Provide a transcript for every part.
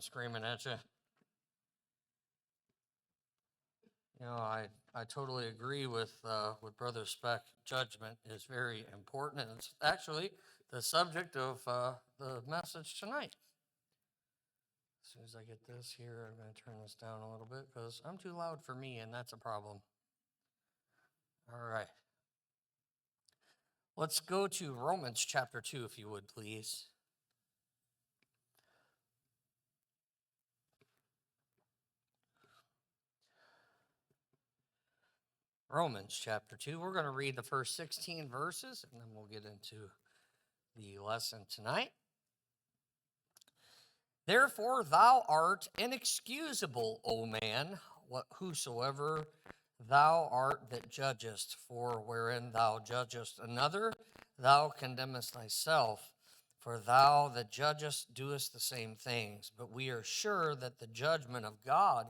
and screaming at you. You know, I totally agree with Brother Speck. Judgment is very important, and it's actually the subject of the message tonight. As soon as I get this here, I'm going to turn this down a little bit because I'm too loud for me, and that's a problem. All right. Let's go to Romans chapter 2, if you would, please. Romans chapter 2. We're going to read the first 16 verses, and then we'll get into the lesson tonight. Therefore thou art inexcusable, O man, whosoever thou art that judgest, for wherein thou judgest another, thou condemnest thyself. For thou that judgest doest the same things. But we are sure that the judgment of God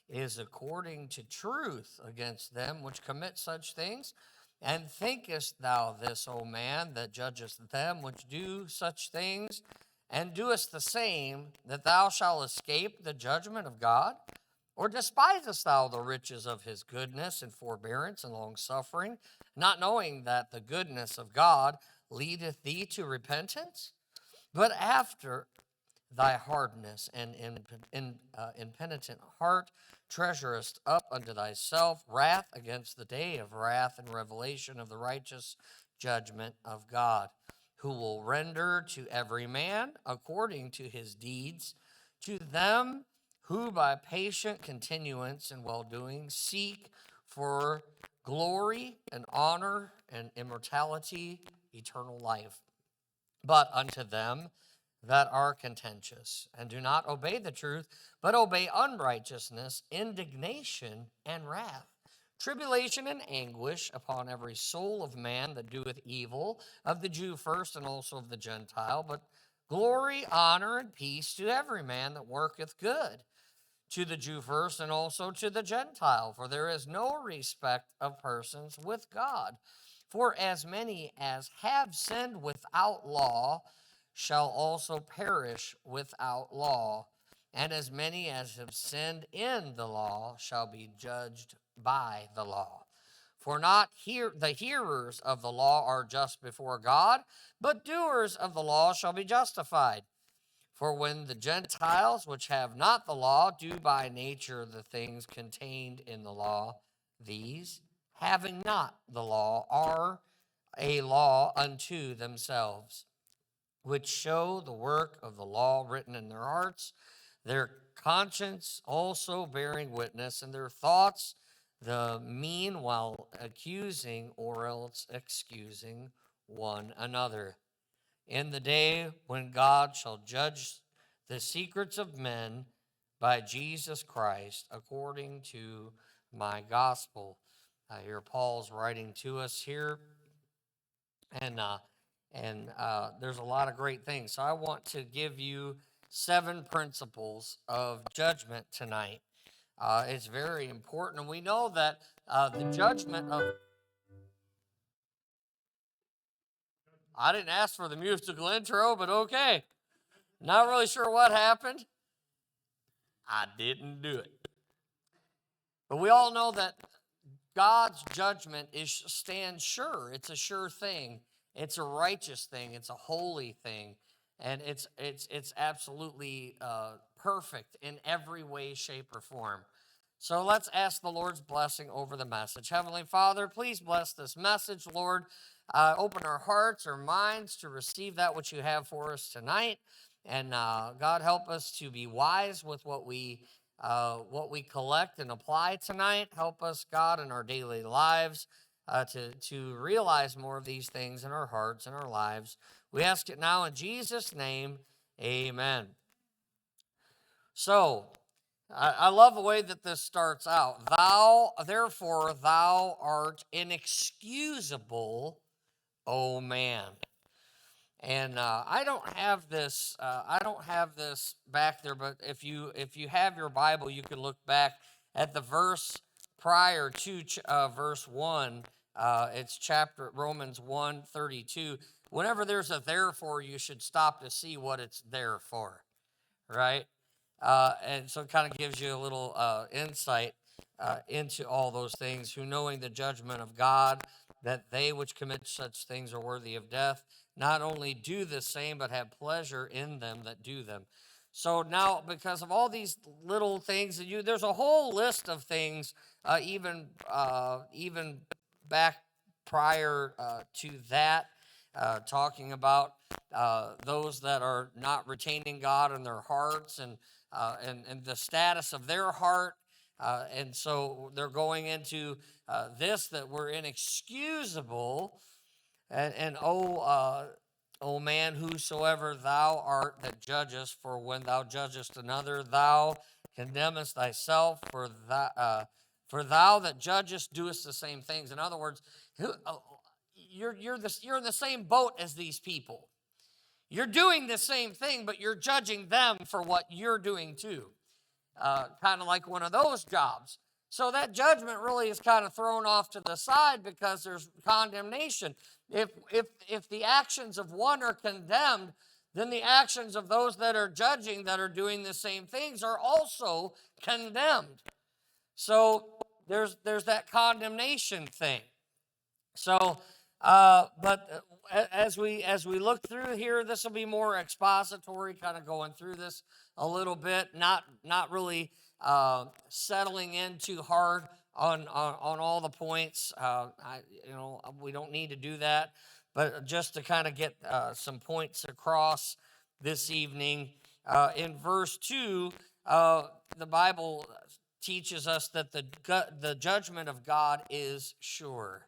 is according to truth against them which commit such things. And thinkest thou this, O man, that judgest them which do such things, and doest the same, that thou shalt escape the judgment of God? Or despisest thou the riches of his goodness and forbearance and longsuffering, not knowing that the goodness of God leadeth thee to repentance? But after thy hardness and impenitent heart treasurest up unto thyself wrath against the day of wrath and revelation of the righteous judgment of God, who will render to every man according to his deeds. To them who by patient continuance in well-doing seek for glory and honor and immortality, eternal life. But unto them that are contentious, and do not obey the truth, but obey unrighteousness, indignation, and wrath, tribulation and anguish upon every soul of man that doeth evil, of the Jew first, and also of the Gentile, but glory, honor, and peace to every man that worketh good, to the Jew first, and also to the Gentile, for there is no respect of persons with God. For as many as have sinned without law shall also perish without law, and as many as have sinned in the law shall be judged by the law. For not the hearers of the law are just before God, but doers of the law shall be justified. For when the Gentiles, which have not the law, do by nature the things contained in the law, these, having not the law, are a law unto themselves, which show the work of the law written in their hearts, their conscience also bearing witness, and their thoughts the meanwhile accusing or else excusing one another. In the day when God shall judge the secrets of men by Jesus Christ, according to my gospel. Here Paul's writing to us here, and there's a lot of great things. So I want to give you 7 principles of judgment tonight. It's very important, and we know that the judgment of... I didn't ask for the musical intro, but okay. Not really sure what happened. I didn't do it. But we all know that God's judgment stands sure. It's a sure thing. It's a righteous thing. It's a holy thing. And it's absolutely perfect in every way, shape, or form. So let's ask the Lord's blessing over the message. Heavenly Father, please bless this message, Lord. Open our hearts, our minds to receive that which you have for us tonight. And God, help us to be wise with what we collect and apply tonight. Help us, God, in our daily lives to realize more of these things in our hearts and our lives. We ask it now in Jesus' name, amen. So, I love the way that this starts out. Therefore thou art inexcusable, O man. And I don't have this. I don't have this back there. But if you have your Bible, you can look back at the verse prior to verse 1. It's chapter Romans 1:32. Whenever there's a therefore, you should stop to see what it's there for, right? And so it kind of gives you a little insight into all those things, who knowing the judgment of God, that they which commit such things are worthy of death, not only do the same, but have pleasure in them that do them. So now, because of all these little things, there's a whole list of things, even back prior to that, talking about those that are not retaining God in their hearts, and the status of their heart. And so they're going into this, that we're inexcusable. And O man, whosoever thou art that judgest, for when thou judgest another, thou condemnest thyself, for thou that judgest doest the same things. In other words, you're in the same boat as these people. You're doing the same thing, but you're judging them for what you're doing too. Kind of like one of those jobs. So that judgment really is kind of thrown off to the side because there's condemnation. If the actions of one are condemned, then the actions of those that are judging, that are doing the same things, are also condemned. So there's that condemnation thing. So, but as we look through here, this will be more expository, kind of going through this a little bit, not really settling in too hard on all the points. We don't need to do that, but just to kind of get some points across this evening. In verse 2, the Bible teaches us that the judgment of God is sure.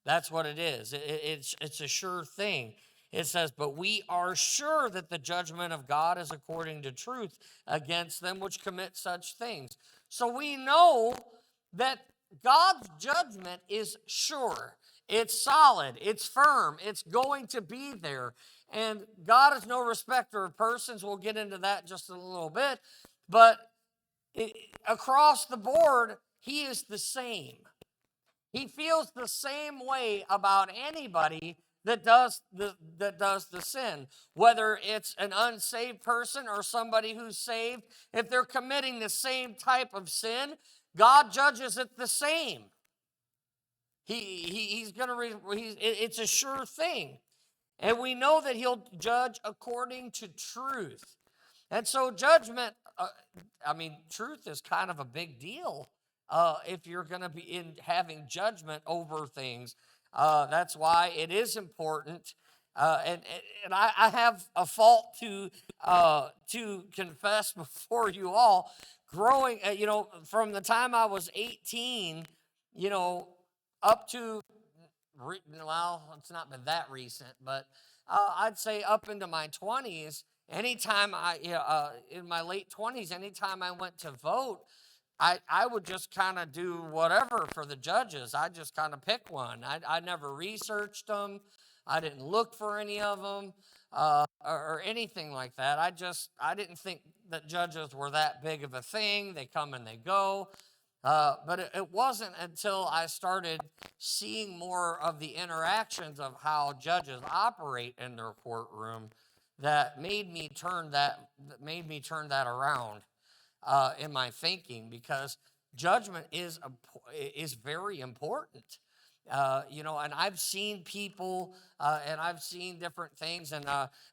That's what it is. It's a sure thing. It says, but we are sure that the judgment of God is according to truth against them which commit such things. So we know that God's judgment is sure. It's solid. It's firm. It's going to be there. And God is no respecter of persons. We'll get into that just in a little bit. But across the board, He is the same. He feels the same way about anybody that does the sin, whether it's an unsaved person or somebody who's saved. If they're committing the same type of sin, God judges it the same. It's a sure thing, and we know that He'll judge according to truth. And so judgment, truth is kind of a big deal. If you're going to be having judgment over things, that's why it is important. And I have a fault to confess before you all. Growing, from the time I was 18, up to, well, it's not been that recent, but I'd say up into my 20s. Anytime in my late 20s, anytime I went to vote, I would just kind of do whatever for the judges. I just kind of pick one. I never researched them. I didn't look for any of them or anything like that. I didn't think that judges were that big of a thing. They come and they go. But it wasn't until I started seeing more of the interactions of how judges operate in their courtroom that made me turn that around in my thinking, because judgment is very important. And I've seen people, and I've seen different things, and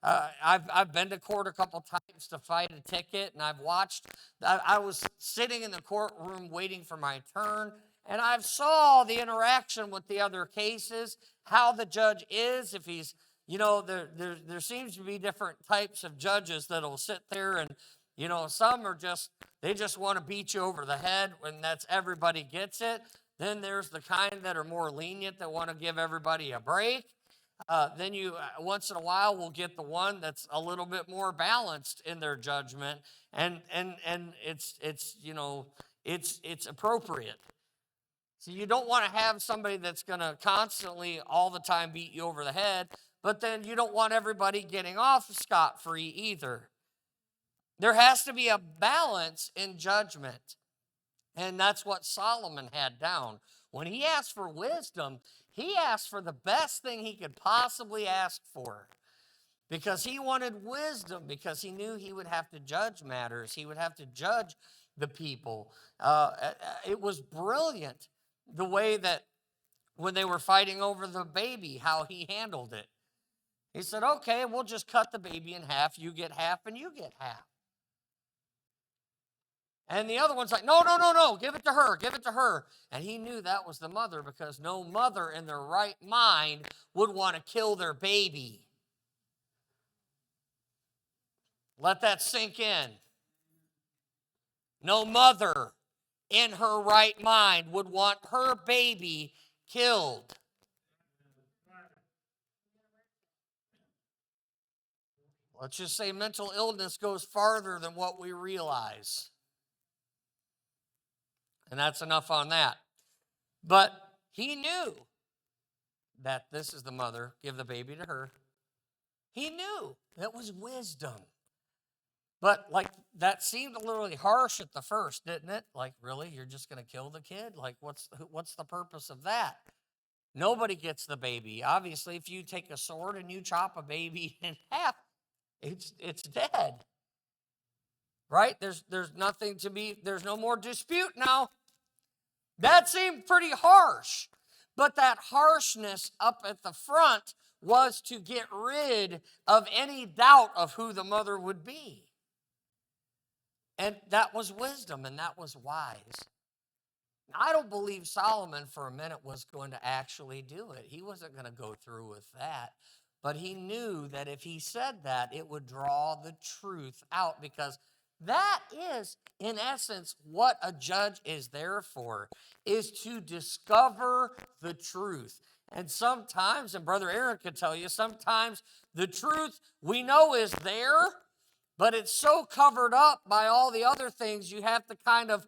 I've been to court a couple times to fight a ticket, and I've watched. I was sitting in the courtroom waiting for my turn, and I saw the interaction with the other cases, how the judge is, if he's, there seems to be different types of judges that'll sit there and, some are they just want to beat you over the head when that's everybody gets it. Then there's the kind that are more lenient that want to give everybody a break. Then you, once in a while, will get the one that's a little bit more balanced in their judgment, and it's appropriate. So you don't want to have somebody that's going to constantly, all the time, beat you over the head, but then you don't want everybody getting off scot-free either. There has to be a balance in judgment. And that's what Solomon had down. When he asked for wisdom, he asked for the best thing he could possibly ask for. because he wanted wisdom, because he knew he would have to judge matters. He would have to judge the people. It was brilliant the way that when they were fighting over the baby, how he handled it. He said, okay, we'll just cut the baby in half. You get half and you get half. And the other one's like, no, no, no, no, give it to her, give it to her. And he knew that was the mother, because no mother in their right mind would want to kill their baby. Let that sink in. No mother in her right mind would want her baby killed. Let's just say mental illness goes farther than what we realize. And that's enough on that. But he knew that this is the mother, give the baby to her. He knew. That was wisdom. But like that seemed a little harsh at the first, didn't it? Like, really, you're just going to kill the kid? Like, what's the purpose of that? Nobody gets the baby. Obviously, if you take a sword and you chop a baby in half, it's dead. Right? There's nothing to be, there's no more dispute now. That seemed pretty harsh. But that harshness up at the front was to get rid of any doubt of who the mother would be. And that was wisdom, and that was wise. I don't believe Solomon for a minute was going to actually do it. He wasn't going to go through with that. But he knew that if he said that, it would draw the truth out, because that is, in essence, what a judge is there for, is to discover the truth. And sometimes, and Brother Aaron could tell you, sometimes the truth we know is there, but it's so covered up by all the other things, you have to kind of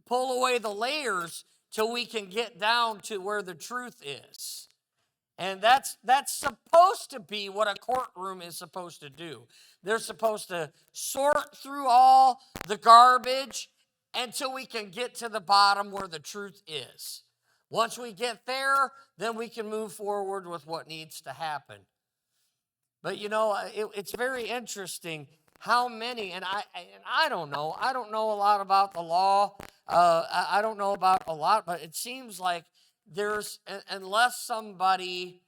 pull away the layers till we can get down to where the truth is. And that's supposed to be what a courtroom is supposed to do. They're supposed to sort through all the garbage until we can get to the bottom where the truth is. Once we get there, then we can move forward with what needs to happen. But you know, it's very interesting how many, and I don't know a lot about the law. I don't know about a lot, but it seems like there's, unless somebody,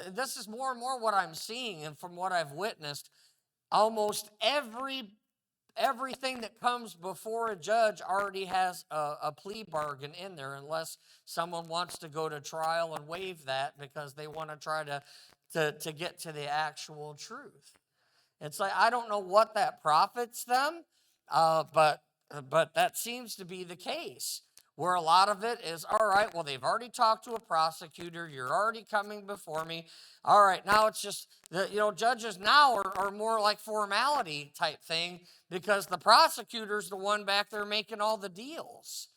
this is more and more what I'm seeing, and from what I've witnessed, almost everything that comes before a judge already has a plea bargain in there, unless someone wants to go to trial and waive that because they want to try to get to the actual truth. It's like, I don't know what that profits them, but that seems to be the case, where a lot of it is, all right, well, they've already talked to a prosecutor, you're already coming before me. All right, now it's just, judges now are more like formality type thing, because the prosecutor's the one back there making all the deals.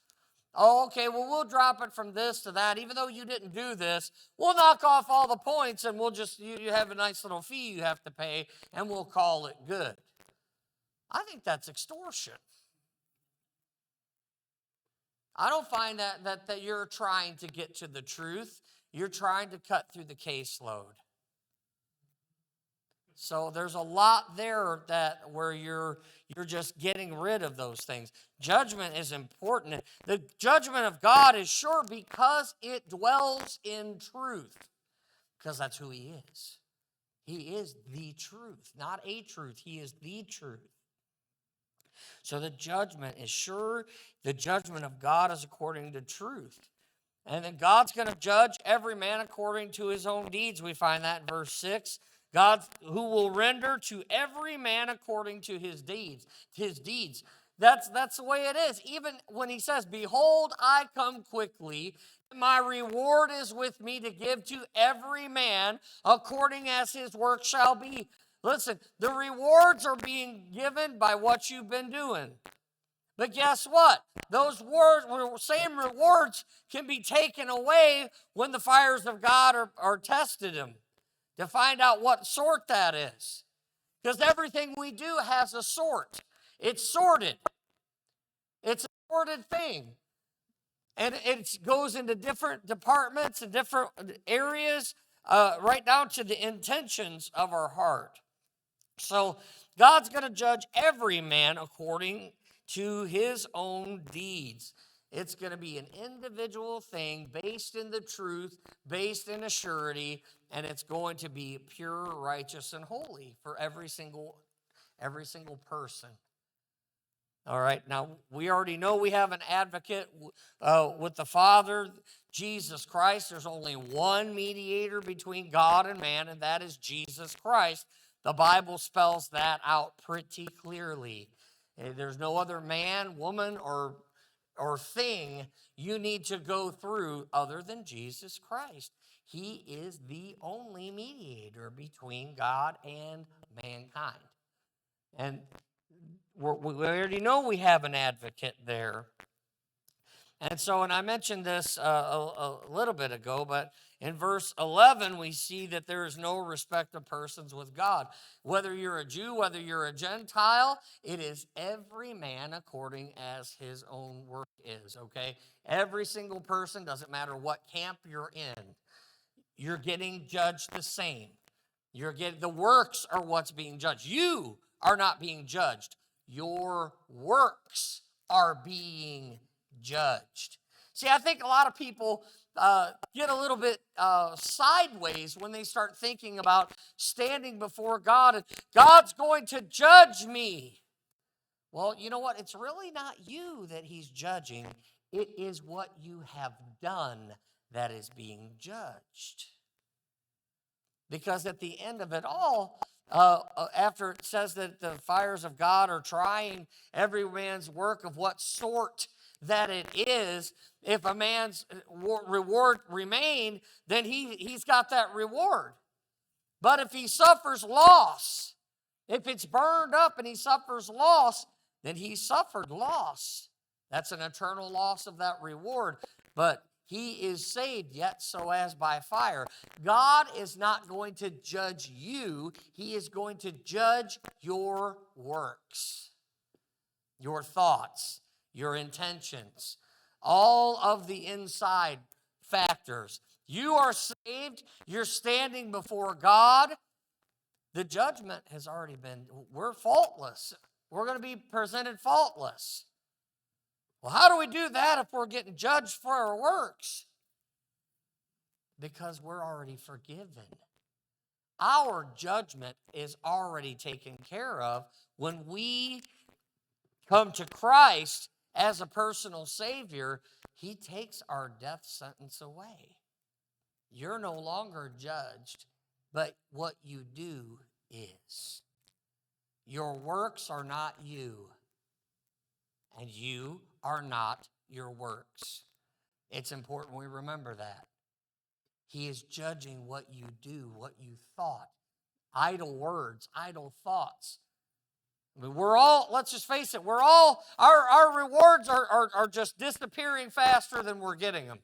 Oh, okay, well, we'll drop it from this to that. Even though you didn't do this, we'll knock off all the points, and we'll just, you have a nice little fee you have to pay, and we'll call it good. I think that's extortion. I don't find that you're trying to get to the truth. You're trying to cut through the caseload. So there's a lot there where you're just getting rid of those things. Judgment is important. The judgment of God is sure because it dwells in truth, because that's who he is. He is the truth, not a truth. He is the truth. So the judgment is sure. The judgment of God is according to truth. And then God's going to judge every man according to his own deeds. We find that in verse 6. God, who will render to every man according to his deeds. That's the way it is. Even when he says, behold, I come quickly. My reward is with me to give to every man according as his work shall be. Listen, the rewards are being given by what you've been doing. But guess what? Those same rewards can be taken away when the fires of God are tested them, to find out what sort that is. Because everything we do has a sort. It's sorted. It's a sorted thing. And it goes into different departments and different areas, right down to the intentions of our heart. So God's going to judge every man according to his own deeds. It's going to be an individual thing based in the truth, based in a surety, and it's going to be pure, righteous, and holy for every single person. All right, now we already know we have an advocate with the Father, Jesus Christ. There's only one mediator between God and man, and that is Jesus Christ. The Bible spells that out pretty clearly. There's no other man, woman, or thing you need to go through other than Jesus Christ. He is the only mediator between God and mankind. And we already know we have an advocate there. And so, and I mentioned this a little bit ago, but in verse 11, we see that there is no respect of persons with God. Whether you're a Jew, whether you're a Gentile, it is every man according as his own work is, okay? Every single person, doesn't matter what camp you're in, you're getting judged the same. The works are what's being judged. You are not being judged. Your works are being judged. See, I think a lot of people get a little bit sideways when they start thinking about standing before God and God's going to judge me. Well, you know what? It's really not you that he's judging. It is what you have done that is being judged. Because at the end of it all, after it says that the fires of God are trying every man's work of what sort that it is, if a man's reward remain, then he's got that reward. But if he suffers loss, if it's burned up and he suffers loss, then he suffered loss. That's an eternal loss of that reward. But he is saved, yet so as by fire. God is not going to judge you. He is going to judge your works, your thoughts, your intentions, all of the inside factors. You are saved. You're standing before God. The judgment has already been, we're faultless. We're going to be presented faultless. Well, how do we do that if we're getting judged for our works? Because we're already forgiven. Our judgment is already taken care of when we come to Christ as a personal Savior. He takes our death sentence away. You're no longer judged, but what you do is. Your works are not you, and you are not your works. It's important we remember that. He is judging what you do, what you thought. Idle words, idle thoughts. I mean, we're all, let's just face it, our rewards are just disappearing faster than we're getting them.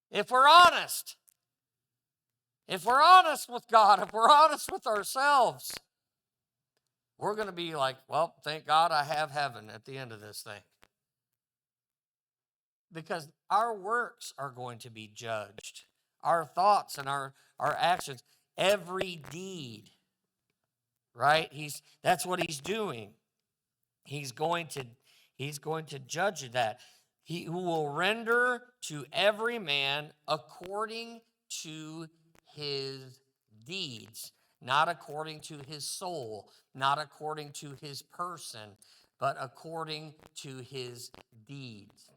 If we're honest with God, if we're honest with ourselves, we're going to be like, well, thank God I have heaven at the end of this thing. Because our works are going to be judged. Our thoughts and our actions, every deed, right? That's what he's doing. He's going to judge that. He who will render to every man according to his deeds, not according to his soul, not according to his person, but according to his deeds.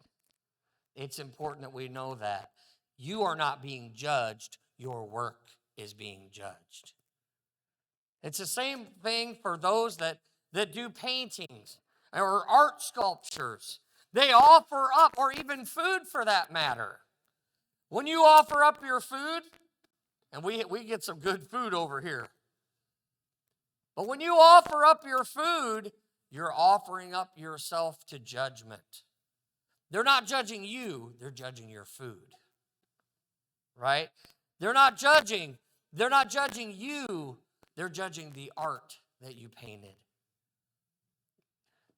It's important that we know that. You are not being judged, your work is being judged. It's the same thing for those that do paintings or art sculptures. They offer up, or even food for that matter. When you offer up your food, and we get some good food over here. But when you offer up your food, you're offering up yourself to judgment. They're not judging you, they're judging your food. Right? They're not judging you, they're judging the art that you painted.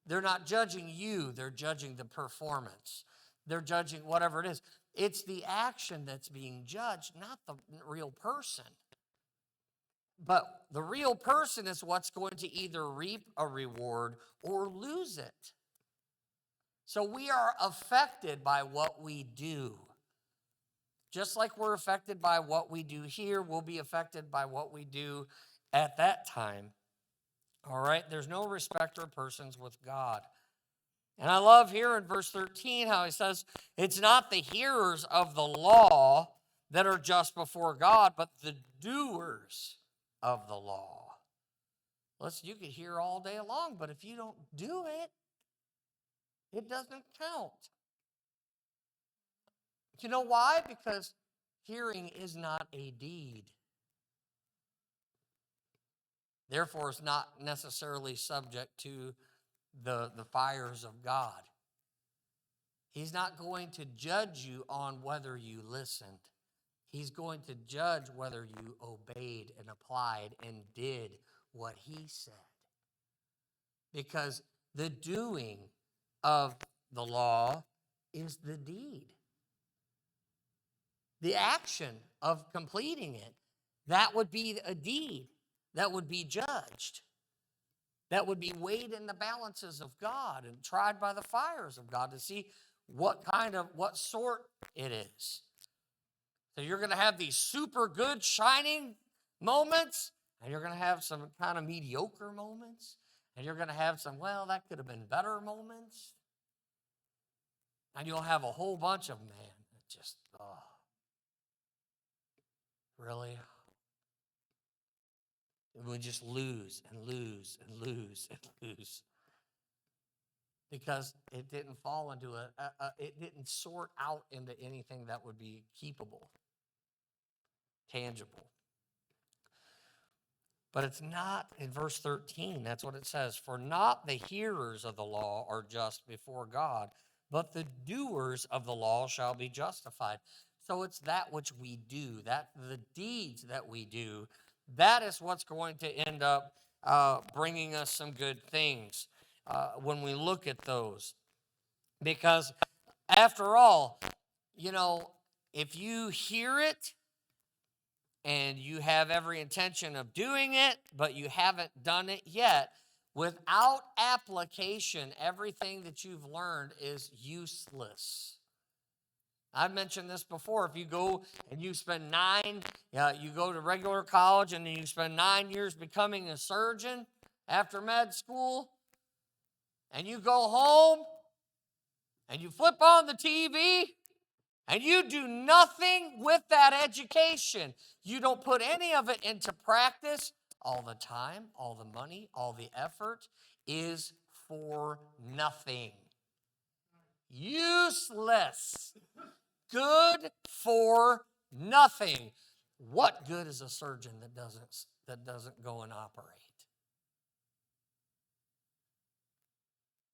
They're not judging you, they're judging the performance. They're judging whatever it is. It's the action that's being judged, not the real person. But the real person is what's going to either reap a reward or lose it. So we are affected by what we do. Just like we're affected by what we do here, we'll be affected by what we do at that time. All right? There's no respecter of persons with God. And I love here in verse 13 how he says, it's not the hearers of the law that are just before God, but the doers of the law. Listen, you could hear all day long, but if you don't do it, it doesn't count. You know why? Because hearing is not a deed. Therefore, it's not necessarily subject to the fires of God. He's not going to judge you on whether you listened. He's going to judge whether you obeyed and applied and did what he said. Because the doing of the law is the deed. The action of completing it, that would be a deed that would be judged, that would be weighed in the balances of God and tried by the fires of God to see what sort it is. So you're going to have these super good shining moments, and you're going to have some kind of mediocre moments, and you're going to have some, well, that could have been better moments. And you'll have a whole bunch of, man, it just, really? We just lose and lose and lose and lose. Because it didn't fall into it didn't sort out into anything that would be keepable, tangible. But it's not in verse 13. That's what it says. For not the hearers of the law are just before God, but the doers of the law shall be justified. So it's that which we do, that the deeds that we do, that is what's going to end up bringing us some good things when we look at those. Because after all, if you hear it and you have every intention of doing it, but you haven't done it yet, without application, everything that you've learned is useless. I've mentioned this before. If you go and you spend you go to regular college and you spend 9 years becoming a surgeon after med school, and you go home and you flip on the TV and you do nothing with that education, you don't put any of it into practice, all the time, all the money, all the effort is for nothing. Useless. Good for nothing. What good is a surgeon that doesn't go and operate?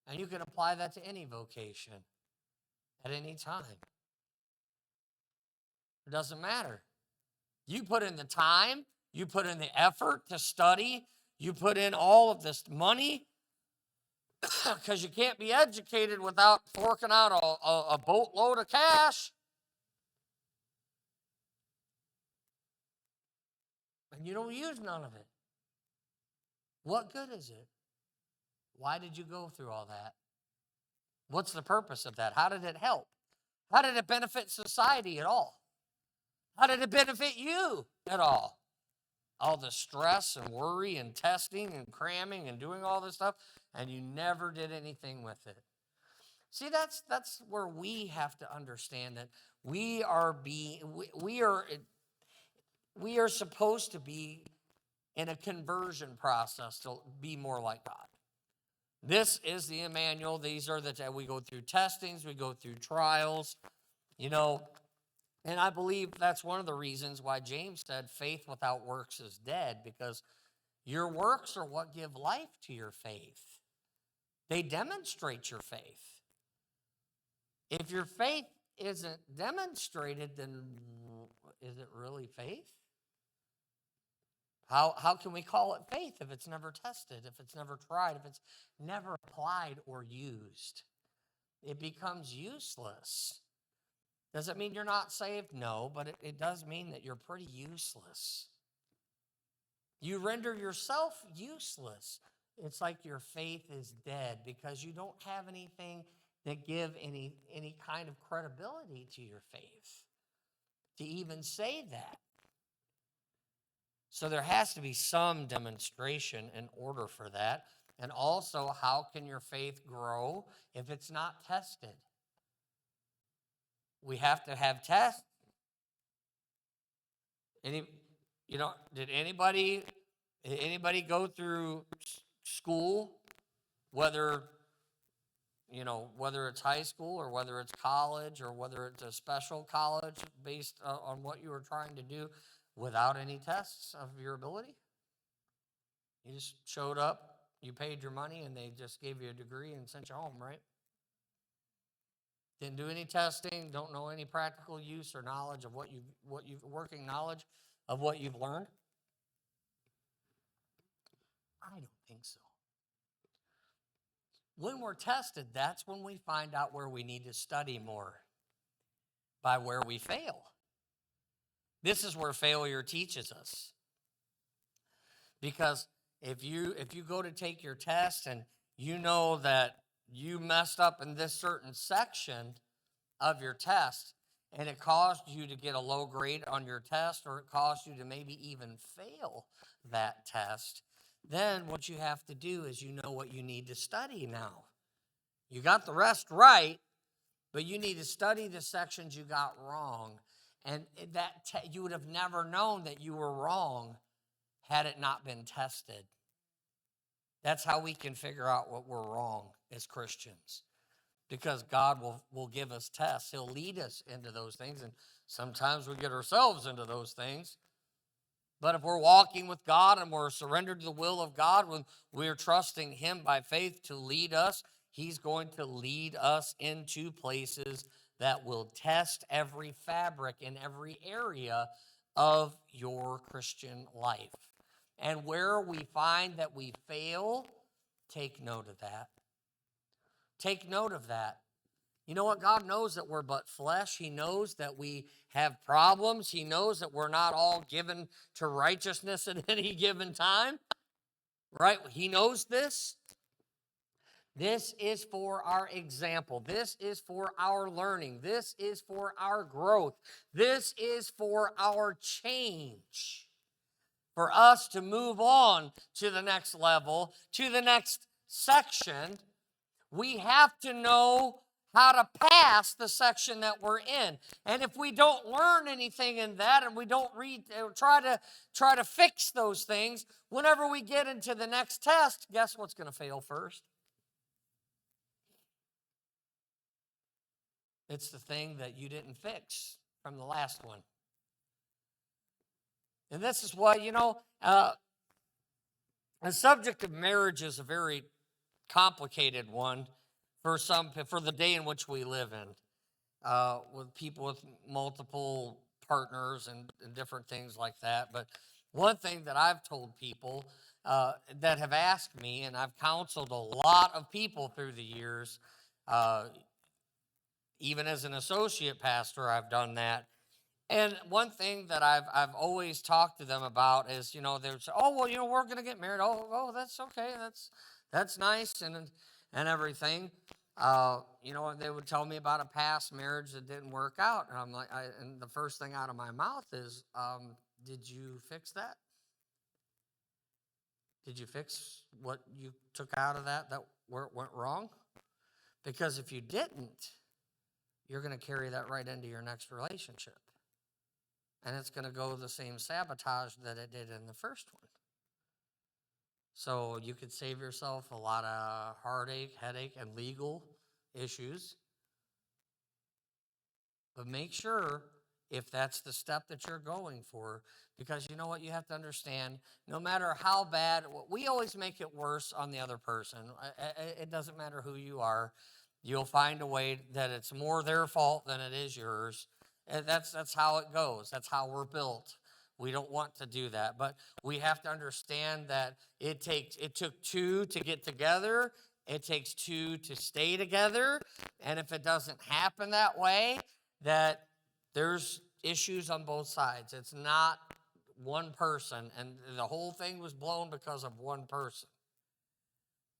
And you can apply that to any vocation at any time. It doesn't matter. You put in the time, you put in the effort to study, you put in all of this money, because you can't be educated without forking out a boatload of cash. And you don't use none of it. What good is it? Why did you go through all that? What's the purpose of that? How did it help? How did it benefit society at all? How did it benefit you at all? All the stress and worry and testing and cramming and doing all this stuff, and you never did anything with it. See, that's where we have to understand that we are supposed to be in a conversion process to be more like God. This is the Emmanuel. These are we go through testings, we go through trials, and I believe that's one of the reasons why James said faith without works is dead, because your works are what give life to your faith. They demonstrate your faith. If your faith isn't demonstrated, then is it really faith? How can we call it faith if it's never tested, if it's never tried, if it's never applied or used? It becomes useless. Does it mean you're not saved? No, but it does mean that you're pretty useless. You render yourself useless. It's like your faith is dead because you don't have anything that give any kind of credibility to your faith to even say that. So there has to be some demonstration in order for that. And also, how can your faith grow if it's not tested? We have to have tests. Did anybody go through school, whether it's high school or whether it's college or whether it's a special college based on what you were trying to do, without any tests of your ability? You just showed up, you paid your money, and they just gave you a degree and sent you home, right? Didn't do any testing, don't know any practical use or knowledge of working knowledge of what you've learned? I don't think so. When we're tested, that's when we find out where we need to study more, by where we fail. This is where failure teaches us. Because if you go to take your test and you know that you messed up in this certain section of your test, and it caused you to get a low grade on your test, or it caused you to maybe even fail that test, then what you have to do is you know what you need to study now. You got the rest right, but you need to study the sections you got wrong. And you would have never known that you were wrong had it not been tested. That's how we can figure out what we're wrong as Christians. Because God will give us tests. He'll lead us into those things. And sometimes we get ourselves into those things. But if we're walking with God and we're surrendered to the will of God, when we're trusting Him by faith to lead us, He's going to lead us into places that will test every fabric in every area of your Christian life. And where we find that we fail, take note of that. Take note of that. You know what? God knows that we're but flesh. He knows that we have problems. He knows that we're not all given to righteousness at any given time. Right? He knows this. This is for our example. This is for our learning. This is for our growth. This is for our change. For us to move on to the next level, to the next section, we have to know how to pass the section that we're in. And if we don't learn anything in that, and we don't try to fix those things, whenever we get into the next test, guess what's going to fail first? It's the thing that you didn't fix from the last one. And this is why, the subject of marriage is a very complicated one for the day in which we live in, with people with multiple partners and different things like that. But one thing that I've told people that have asked me, and I've counseled a lot of people through the years, even as an associate pastor, I've done that. And one thing that I've always talked to them about is, they would say, "Oh, well, we're going to get married. Oh, that's okay. That's nice and everything." They would tell me about a past marriage that didn't work out, and I'm like, and the first thing out of my mouth is, "Did you fix that? Did you fix what you took out of that where it went wrong? Because if you didn't, you're going to carry that right into your next relationship. And it's going to go the same sabotage that it did in the first one. So you could save yourself a lot of heartache, headache, and legal issues. But make sure if that's the step that you're going for, because you know what, you have to understand, no matter how bad, we always make it worse on the other person. It doesn't matter who you are. You'll find a way that it's more their fault than it is yours. And that's how it goes. That's how we're built. We don't want to do that. But we have to understand that it took two to get together. It takes two to stay together. And if it doesn't happen that way, that there's issues on both sides. It's not one person, and the whole thing was blown because of one person.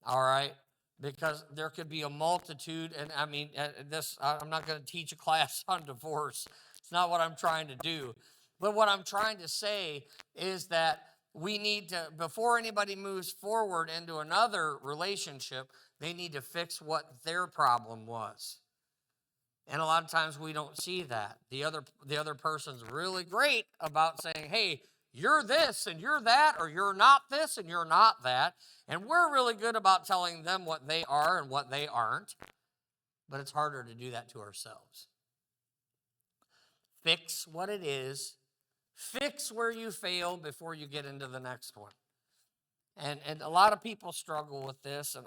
All right? Because there could be a multitude, and I mean, I'm not going to teach a class on divorce. It's not what I'm trying to do. But what I'm trying to say is that we need to, before anybody moves forward into another relationship, they need to fix what their problem was. And a lot of times we don't see that. The other person's really great about saying, hey, you're this and you're that, or you're not this and you're not that. And we're really good about telling them what they are and what they aren't. But it's harder to do that to ourselves. Fix what it is. Fix where you fail before you get into the next one. And a lot of people struggle with this, and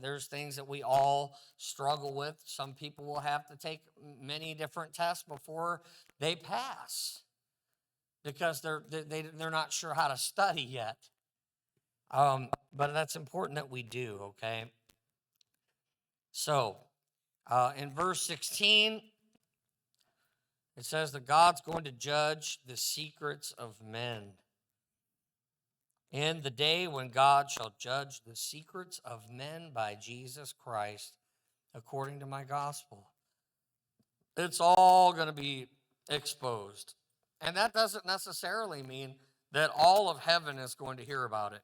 there's things that we all struggle with. Some people will have to take many different tests before they pass because they're not sure how to study yet. But that's important that we do, okay? So, in verse 16, it says that God's going to judge the secrets of men. In the day when God shall judge the secrets of men by Jesus Christ, according to my gospel. It's all going to be exposed. And that doesn't necessarily mean that all of heaven is going to hear about it.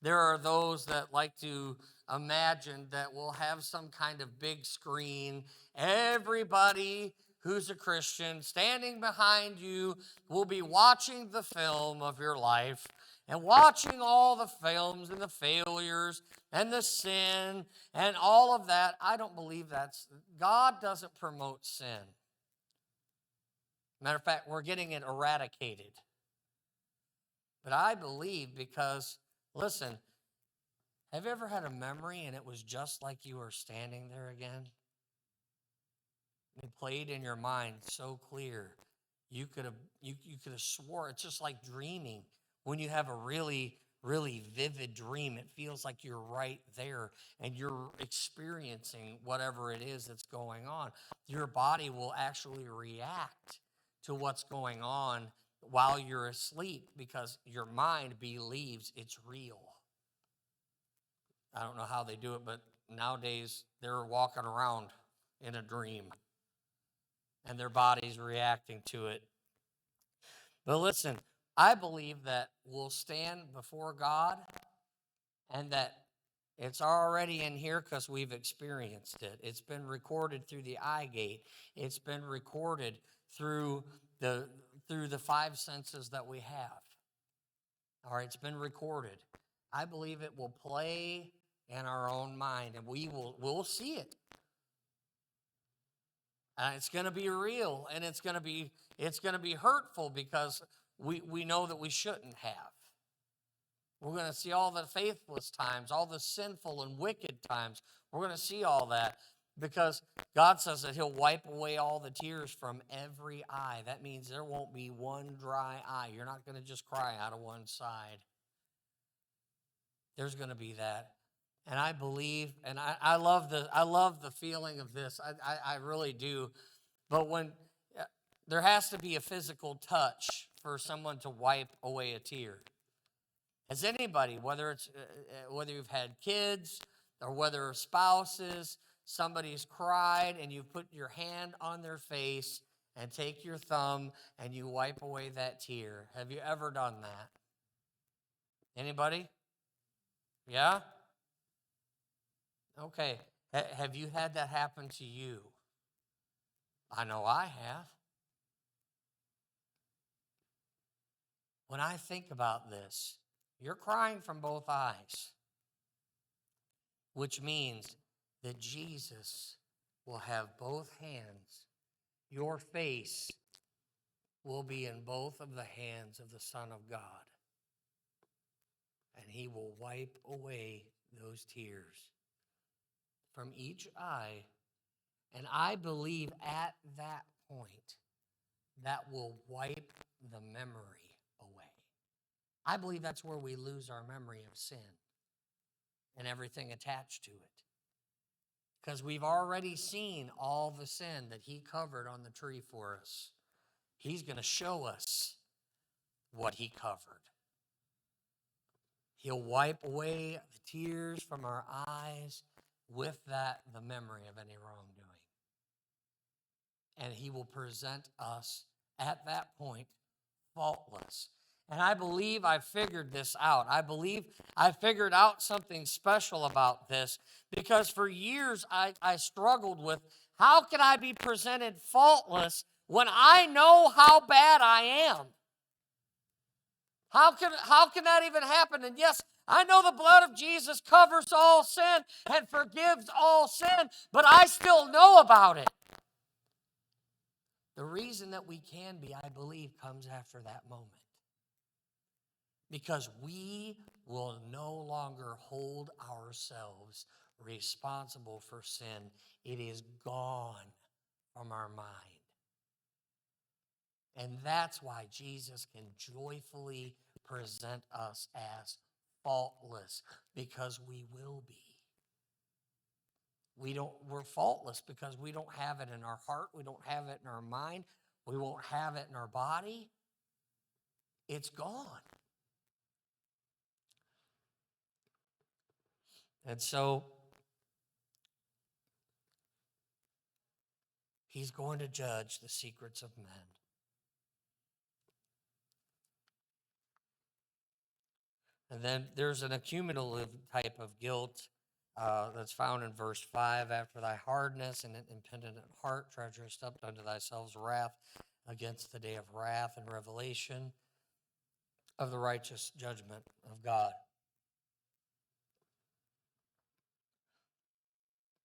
There are those that like to imagine that we'll have some kind of big screen. Everybody who's a Christian standing behind you will be watching the film of your life and watching all the films and the failures and the sin and all of that. I don't believe God doesn't promote sin. Matter of fact, we're getting it eradicated. But I believe because, listen, have you ever had a memory and it was just like you were standing there again? It played in your mind so clear. You could have swore. It's just like dreaming. When you have a really, really vivid dream, it feels like you're right there and you're experiencing whatever it is that's going on. Your body will actually react to what's going on while you're asleep because your mind believes it's real. I don't know how they do it, but nowadays they're walking around in a dream and their body's reacting to it. But listen, I believe that we'll stand before God and that it's already in here because we've experienced it. It's been recorded through the eye gate. It's been recorded through the five senses that we have. All right, it's been recorded. I believe it will play in our own mind, and we'll see it. It's going to be real, and it's going to be hurtful because we know that we shouldn't have. We're going to see all the faithless times, all the sinful and wicked times. We're going to see all that because God says that he'll wipe away all the tears from every eye. That means there won't be one dry eye. You're not going to just cry out of one side. There's going to be that. And I believe, and I love the feeling of this. I really do. But when there has to be a physical touch for someone to wipe away a tear. Has anybody, whether you've had kids or whether spouses, somebody's cried and you put your hand on their face and take your thumb and you wipe away that tear? Have you ever done that? Anybody? Yeah? Okay. Have you had that happen to you? I know I have. When I think about this, you're crying from both eyes, which means that Jesus will have both hands. Your face will be in both of the hands of the Son of God, and he will wipe away those tears from each eye. And I believe at that point, that will wipe the memory away. I believe that's where we lose our memory of sin and everything attached to it. Because we've already seen all the sin that he covered on the tree for us. He's going to show us what he covered. He'll wipe away the tears from our eyes, with that the memory of any wrongdoing. And he will present us at that point faultless. And I believe I figured this out. I believe I figured out something special about this, because for years I struggled with, how can I be presented faultless when I know how bad I am? How can that even happen? And yes, I know the blood of Jesus covers all sin and forgives all sin, but I still know about it. The reason that we can be, I believe, comes after that moment. Because we will no longer hold ourselves responsible for sin. It is gone from our mind. And that's why Jesus can joyfully present us as faultless, because we will be. We're faultless because we don't have it in our heart, we don't have it in our mind, we won't have it in our body. It's gone. And so he's going to judge the secrets of men. And then there's an accumulative type of guilt that's found in verse 5. After thy hardness and impenitent heart treasurest up unto thyself wrath against the day of wrath and revelation of the righteous judgment of God.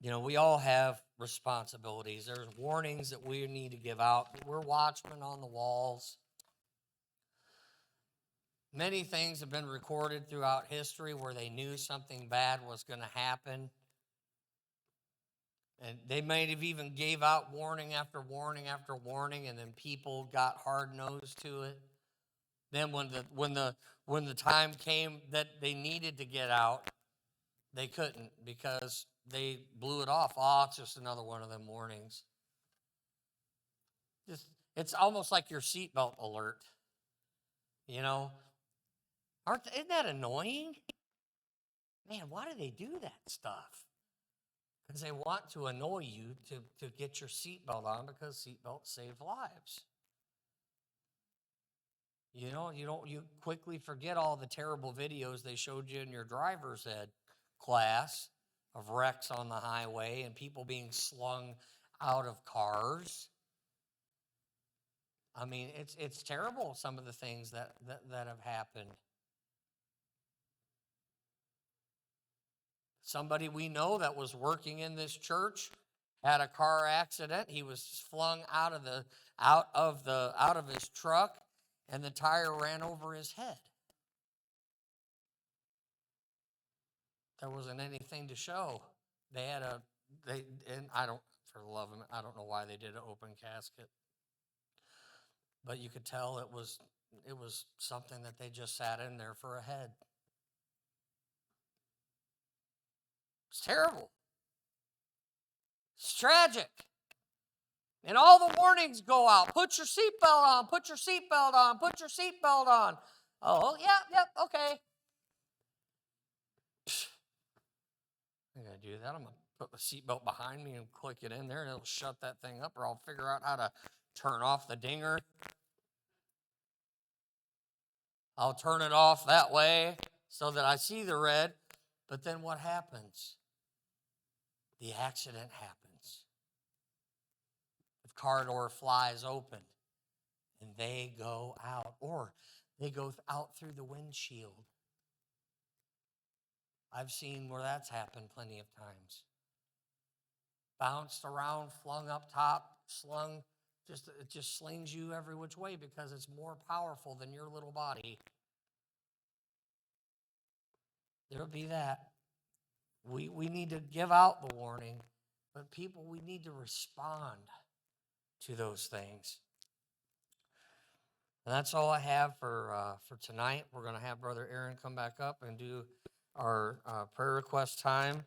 You know, we all have responsibilities. There's warnings that we need to give out. We're watchmen on the walls. Many things have been recorded throughout history where they knew something bad was going to happen. And they might have even gave out warning after warning after warning, and then people got hard-nosed to it. Then when the time came that they needed to get out, they couldn't, because they blew it off. Oh, it's just another one of them warnings. It's almost like your seatbelt alert. You know? Isn't that annoying? Man, why do they do that stuff? Because they want to annoy you to get your seatbelt on, because seatbelts save lives. You know, you quickly forget all the terrible videos they showed you in your driver's ed class of wrecks on the highway and people being slung out of cars. I mean, it's terrible, some of the things that have happened. Somebody we know that was working in this church had a car accident. He was flung out of his truck, and the tire ran over his head. There wasn't anything to show. For the love of it, I don't know why they did an open casket, but you could tell it was something that they just sat in there for a head. It's terrible. It's tragic. And all the warnings go out. Put your seatbelt on, put your seatbelt on, put your seatbelt on. Oh, yeah, okay. I'm going to do that. I'm going to put the seatbelt behind me and click it in there, and it'll shut that thing up, or I'll figure out how to turn off the dinger. I'll turn it off that way so that I see the red. But then what happens? The accident happens. The car door flies open, and they go out, or they go out through the windshield. I've seen where that's happened plenty of times. Bounced around, flung up top, slung, it just slings you every which way because it's more powerful than your little body. There'll be that. We need to give out the warning, but people, we need to respond to those things. And that's all I have for tonight. We're going to have Brother Aaron come back up and do our prayer request time.